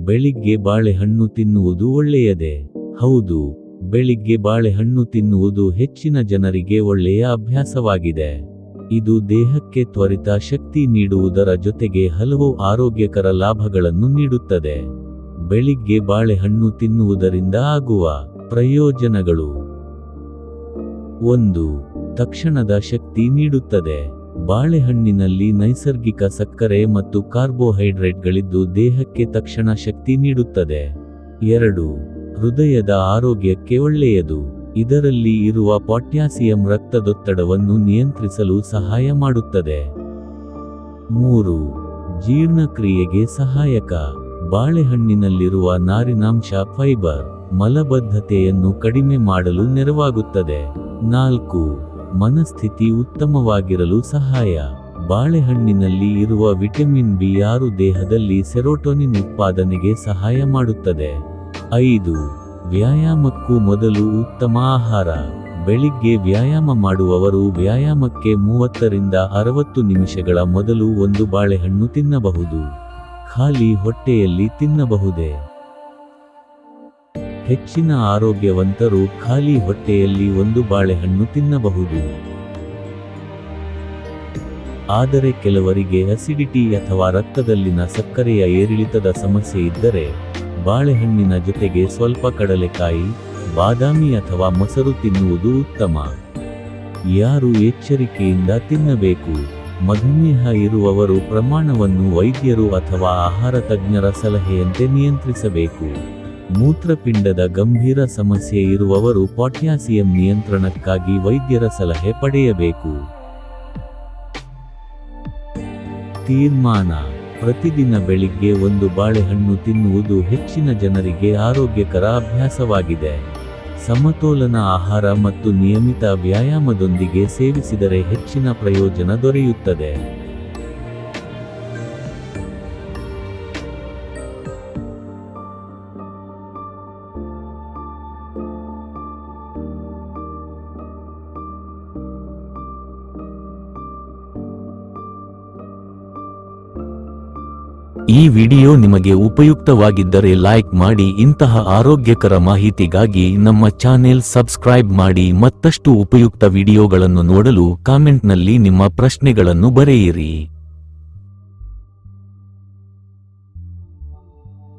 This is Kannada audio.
ಬೆಳಿಗ್ಗೆ ಬಾಳೆಹಣ್ಣು ತಿನ್ನುವುದು ಒಳ್ಳೆಯದೇ? ಹೌದು, ಬೆಳಿಗ್ಗೆ ಬಾಳೆಹಣ್ಣು ತಿನ್ನುವುದು ಹೆಚ್ಚಿನ ಜನರಿಗೆ ಒಳ್ಳೆಯ ಅಭ್ಯಾಸವಾಗಿದೆ. ಇದು ದೇಹಕ್ಕೆ ತ್ವರಿತ ಶಕ್ತಿ ನೀಡುವುದರ ಜೊತೆಗೆ ಹಲವು ಆರೋಗ್ಯಕರ ಲಾಭಗಳನ್ನು ನೀಡುತ್ತದೆ. ಬೆಳಿಗ್ಗೆ ಬಾಳೆಹಣ್ಣು ತಿನ್ನುವುದರಿಂದ ಆಗುವ ಪ್ರಯೋಜನಗಳು: 1. ತಕ್ಷಣದ ಶಕ್ತಿ ನೀಡುತ್ತದೆ. ಬಾಳೆಹಣ್ಣಿನಲ್ಲಿ ನೈಸರ್ಗಿಕ ಸಕ್ಕರೆ ಮತ್ತು ಕಾರ್ಬೋಹೈಡ್ರೇಟ್ಗಳಿದ್ದು ದೇಹಕ್ಕೆ ತಕ್ಷಣ ಶಕ್ತಿ ನೀಡುತ್ತದೆ. 2. ಹೃದಯದ ಆರೋಗ್ಯಕ್ಕೆ ಒಳ್ಳೆಯದು. ಇದರಲ್ಲಿ ಇರುವ ಪೊಟ್ಯಾಸಿಯಂ ರಕ್ತದೊತ್ತಡವನ್ನು ನಿಯಂತ್ರಿಸಲು ಸಹಾಯ ಮಾಡುತ್ತದೆ. 3. ಜೀರ್ಣಕ್ರಿಯೆಗೆ ಸಹಾಯಕ. ಬಾಳೆಹಣ್ಣಿನಲ್ಲಿರುವ ನಾರಿನಾಂಶ ಫೈಬರ್ ಮಲಬದ್ಧತೆಯನ್ನು ಕಡಿಮೆ ಮಾಡಲು ನೆರವಾಗುತ್ತದೆ. 4. ಮನಸ್ಥಿತಿ ಉತ್ತಮವಾಗಿರಲು ಸಹಾಯ. ಬಾಳೆಹಣ್ಣಿನಲ್ಲಿ ಇರುವ ವಿಟಮಿನ್ B6 ದೇಹದಲ್ಲಿ ಸೆರೋಟೋನಿನ್ ಉತ್ಪಾದನೆಗೆ ಸಹಾಯ ಮಾಡುತ್ತದೆ. 5. ವ್ಯಾಯಾಮಕ್ಕೂ ಮೊದಲು ಉತ್ತಮ ಆಹಾರ. ಬೆಳಿಗ್ಗೆ ವ್ಯಾಯಾಮ ಮಾಡುವವರು ವ್ಯಾಯಾಮಕ್ಕೆ 30 ರಿಂದ 60 ನಿಮಿಷಗಳ ಮೊದಲು ಒಂದು ಬಾಳೆಹಣ್ಣು ತಿನ್ನಬಹುದು. ಖಾಲಿ ಹೊಟ್ಟೆಯಲ್ಲಿ ತಿನ್ನಬಹುದೇ? ಹೆಚ್ಚಿನ ಆರೋಗ್ಯವಂತರು ಖಾಲಿ ಹೊಟ್ಟೆಯಲ್ಲಿ ಒಂದು ಬಾಳೆಹಣ್ಣು ತಿನ್ನಬಹುದು. ಆದರೆ ಕೆಲವರಿಗೆ ಅಸಿಡಿಟಿ ಅಥವಾ ರಕ್ತದಲ್ಲಿನ ಸಕ್ಕರೆಯ ಏರಿಳಿತದ ಸಮಸ್ಯೆ ಇದ್ದರೆ ಬಾಳೆಹಣ್ಣಿನ ಜೊತೆಗೆ ಸ್ವಲ್ಪ ಕಡಲೆಕಾಯಿ, ಬಾದಾಮಿ ಅಥವಾ ಮೊಸರು ತಿನ್ನುವುದು ಉತ್ತಮ. ಯಾರು ಎಚ್ಚರಿಕೆಯಿಂದ ತಿನ್ನಬೇಕು? ಮಧುಮೇಹ ಇರುವವರು ಪ್ರಮಾಣವನ್ನು ವೈದ್ಯರು ಅಥವಾ ಆಹಾರ ತಜ್ಞರ ಸಲಹೆಯಂತೆ ನಿಯಂತ್ರಿಸಬೇಕು. ಮೂತ್ರಪಿಂಡದ ಗಂಭೀರ ಸಮಸ್ಯೆ ಇರುವವರು ಪೊಟ್ಯಾಸಿಯಂ ನಿಯಂತ್ರಣಕ್ಕಾಗಿ ವೈದ್ಯರ ಸಲಹೆ ಪಡೆಯಬೇಕು. ತೀರ್ಮಾನ: ಪ್ರತಿದಿನ ಬೆಳಿಗ್ಗೆ ಒಂದು ಬಾಳೆಹಣ್ಣು ತಿನ್ನುವುದು ಹೆಚ್ಚಿನ ಜನರಿಗೆ ಆರೋಗ್ಯಕರ ಅಭ್ಯಾಸವಾಗಿದೆ. ಸಮತೋಲನ ಆಹಾರ ಮತ್ತು ನಿಯಮಿತ ವ್ಯಾಯಾಮದೊಂದಿಗೆ ಸೇವಿಸಿದರೆ ಹೆಚ್ಚಿನ ಪ್ರಯೋಜನ ದೊರೆಯುತ್ತದೆ. ಈ ವಿಡಿಯೋ ನಿಮಗೆ ಉಪಯುಕ್ತವಾಗಿದ್ದರೆ ಲೈಕ್ ಮಾಡಿ. ಇಂತಹ ಆರೋಗ್ಯಕರ ಮಾಹಿತಿಗಾಗಿ ನಮ್ಮ ಚಾನೆಲ್ ಸಬ್ಸ್ಕ್ರೈಬ್ ಮಾಡಿ. ಮತ್ತಷ್ಟು ಉಪಯುಕ್ತ ವಿಡಿಯೋಗಳನ್ನು ನೋಡಲು ಕಾಮೆಂಟ್ನಲ್ಲಿ ನಿಮ್ಮ ಪ್ರಶ್ನೆಗಳನ್ನು ಬರೆಯಿರಿ.